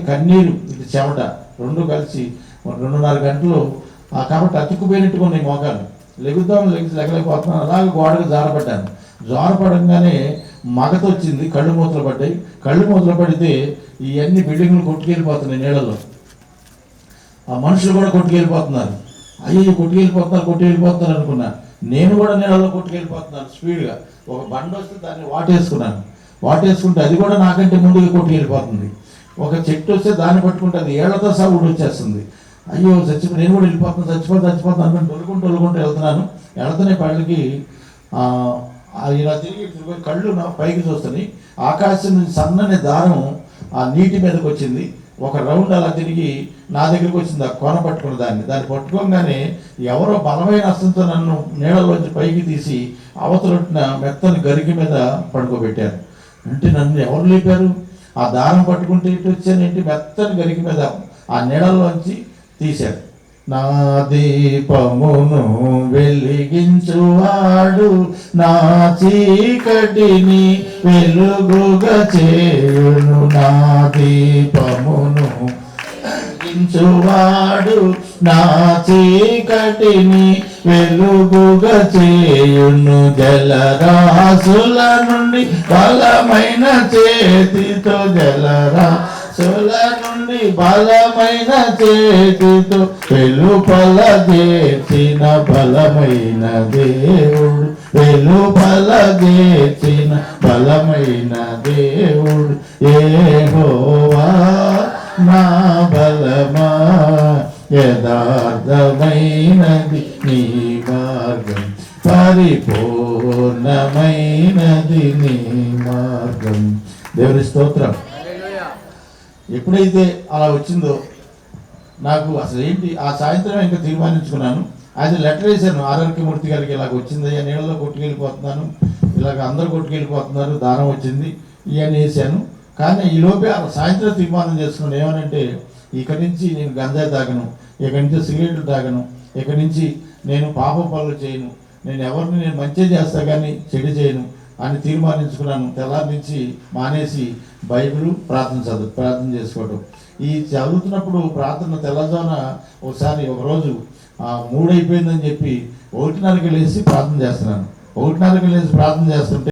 కన్నీరు ఇది చెమట రెండు కలిసి 2.5 గంటలు కాబట్టి అతుక్కుపోయినట్టుగా ఉన్నాయి మోకాలు. లెగలేకపోతున్నాను. అలాగే గోడకు జారపడ్డాను. జారపడంగానే మగత వచ్చింది, కళ్ళు మూతలు పడ్డాయి. కళ్ళు మూతలు పడితే ఇవన్నీ బిల్డింగ్లు కొట్టుకెళ్ళిపోతున్నాయి నీళ్ళలో. ఆ మనుషులు కూడా కొట్టుకెళ్ళిపోతున్నారు. అయ్యో కొట్టుకెళ్ళిపోతున్నారు అనుకున్నా. నేను కూడా నీళ్ళలో కొట్టుకెళ్ళిపోతున్నాను స్పీడ్గా. ఒక బండ వస్తే దాన్ని వాటేసుకుంటే అది కూడా నాకంటే ముందుగా కొట్టుకెళ్ళిపోతుంది. ఒక చెట్టు వస్తే దాన్ని పట్టుకుంటే అది ఏళ్లతో సౌండ్ వచ్చేస్తుంది. అయ్యో నేను కూడా చచ్చిపోతాను అనుకుని తొలుకుంటూ వెళ్తున్నాను. వెళ్తూనే పళ్ళకి ఇలా తిరిగి కళ్ళు పైకి చూస్తున్నాయి. ఆకాశం నుంచి సన్నని దారం ఆ నీటి మీదకి వచ్చింది. ఒక రౌండ్ అలా తిరిగి నా దగ్గరికి వచ్చింది. ఆ కొన పట్టుకున్న దాన్ని పట్టుకోగానే ఎవరో బలమైన హస్తంతో నన్ను నీళ్ళలోంచి పైకి తీసి అవతలొట్టిన మెత్తని గరికి మీద పడుకోబెట్టారు. అంటే నన్ను ఎవరు లేపారు? ఆ దారం పట్టుకుంటే ఇటు వచ్చానేంటి, మెత్తని గరికి మీద ఆ నీళ్ళలోంచి తీశారు. నా దీపమును వెలిగించువాడు నా చీకటిని వెలుగుగా చేయును. నా దీపమును వెలిగించువాడు నా చీకటిని వెలుగుగా చేయును. జలరాశుల నుండి బలమైన చేతితో బలమైన చేతితో వెలుపల చేర్చిన బలమైన దేవుడు. బలమైన దేవుడు యెహోవా నా బలమా. యథార్థమైనది నీ మార్గం, పరిపూర్ణమైనది నీ మార్గం. దేవుని స్తోత్రం. ఎప్పుడైతే అలా వచ్చిందో నాకు అసలు ఏంటి ఆ సాయంత్రం ఇంకా తీర్మానించుకున్నాను. ఆయన లెటర్ వేశాను ఆర్ఆర్కే మూర్తి గారికి, ఇలాగ వచ్చిందయ్యా, నీళ్ళలో కొట్టుకెళ్ళిపోతున్నాను, ఇలాగ అందరూ కొట్టుకెళ్ళిపోతున్నారు, దానం వచ్చింది ఇవన్నీ వేసాను. కానీ ఈ లోపే సాయంత్రం తీర్మానం చేసుకున్నాను. ఏమనంటే ఇక్కడి నుంచి నేను గంజాయి తాగను, ఇక్కడి నుంచి సిగరెట్లు తాగను, ఇక్కడి నుంచి నేను పాప పనులు చేయను, నేను మంచి చేస్తా కానీ చెడు చేయను అని తీర్మానించుకున్నాను. తెల్లారి నుంచి మానేసి బైబిల్ ప్రార్థన చేసుకోవడం. ఈ చదువుతున్నప్పుడు ప్రార్థన తెల్లజామున ఒక రోజు 3 అయిపోయిందని చెప్పి 1:30కి లేచి ప్రార్థన చేస్తున్నాను. 1:30కి లేచి ప్రార్థన చేస్తుంటే